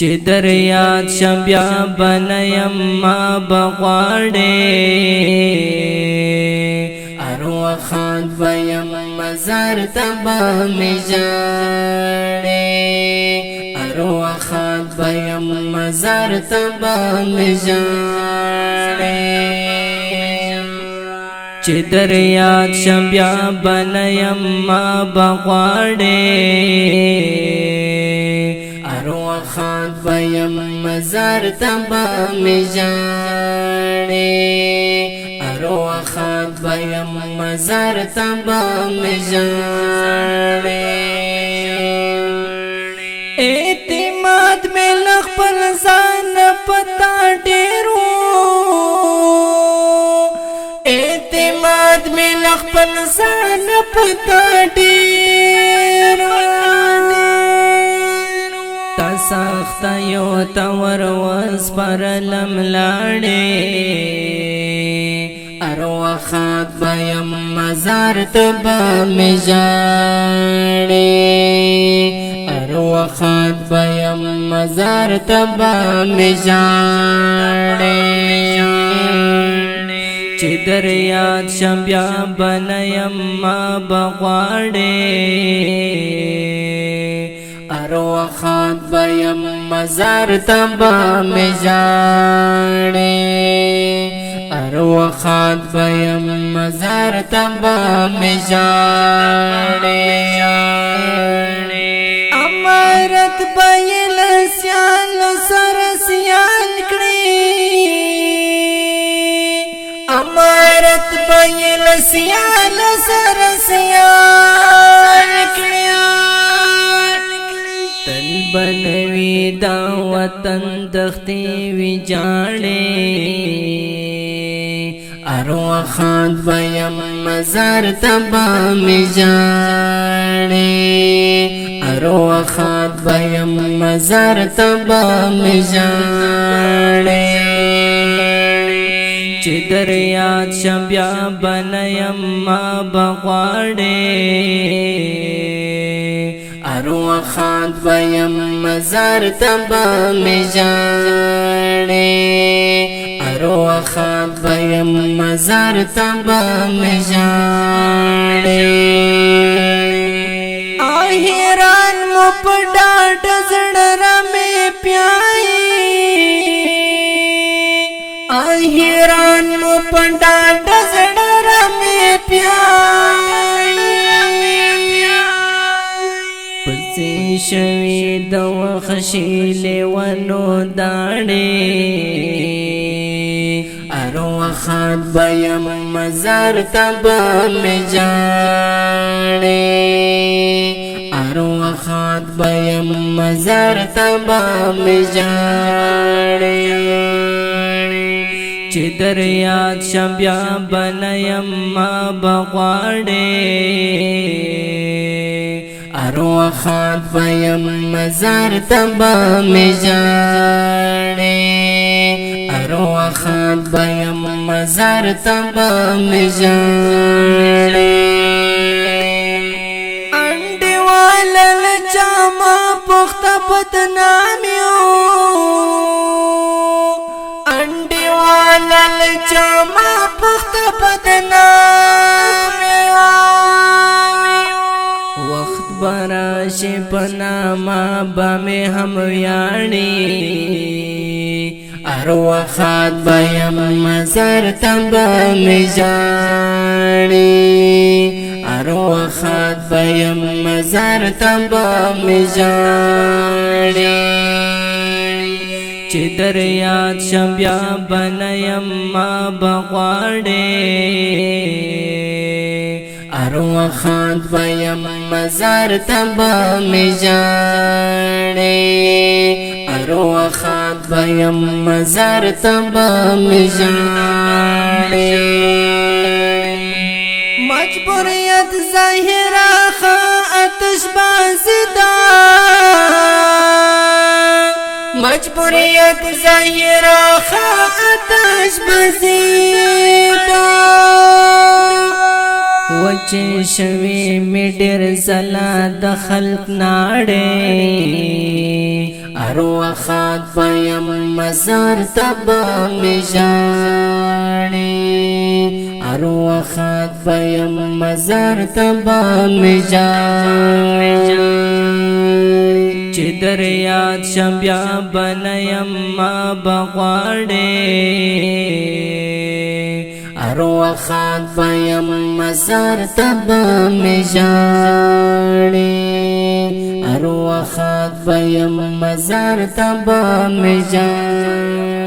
چې در یاد شم بیا بنیم ما بغواړې اروخان بیم مزار تبا می جاړې اروخان بیم مزار تبا می جاړې چې در یاد شم بیا بنیم ما بغواړې اروخان بیم مزار تبا می جاړې اروخان بیم مزار تبا می جاړې اعتماد می لخپل ځان پتا ډیرو اعتماد می لخپل ځان پتا ډیرو سخت یو تور وس پر لملاړې اروخات بیم مزار تبا می جاړې اروخات بیم مزار تبا می جاړې چې در یاد شم بیا بنیم ما بغواړې اروخات بیم مزار تبا می جاړې اروخات بیم مزار تبا می جاړې امارت بیل سیال سر سیال کړي امارت بیل سیال سر سیال کړي بنوی دا وطن دختی وی جاړې اروخات بیم مزار تبا می جاړې اروخات بیم مزار تبا می جاړې چې در یاد شم بیا بنیم ما بغواړې اروخات بیم مزار تبا می جاړې اروخات بیم مزار تبا می جاړې اهران مو په ډاډ زړه را می پیایي اهران مو په ډاډ زړه را می پیایي شوی دو خشیل ونو داړې اروخات بیم مزار تبا می جاړې اروخات بیم مزار تبا می جاړې چې در یاد شم بیا بنیم ما بغواړې اروخات بیم مزار تبا می جاړې اروخات بیم مزار تبا می جاړې انډیوال لچما پخته بدنامیو انډیوال لچما پخته بدنامیو براشی پناما بامی هم ویانی اروخات بیم مزار تبا می جاړې اروخات بیم مزار تبا می جاړې چې در یاد شم بیا بنیم ما بغواړې اروخات بیم مزار تبا می جاړې اروخات بیم مزار تبا می جاړې مجبوریت ظاهرا خا آتش بازی دا مجبوریت ظاهرا خا آتش بازی دا وچه شوی می ډیر زلا د خلق ناړې اروخات پیم مزار تبا مجاڑی اروخات پیم مزار تبا مجاڑی چی در یاد شبیا بنیم ما بغواڑی اروخات پیم مزار تبا مجاڑی اروخات پیم مزار تبا مجاڑی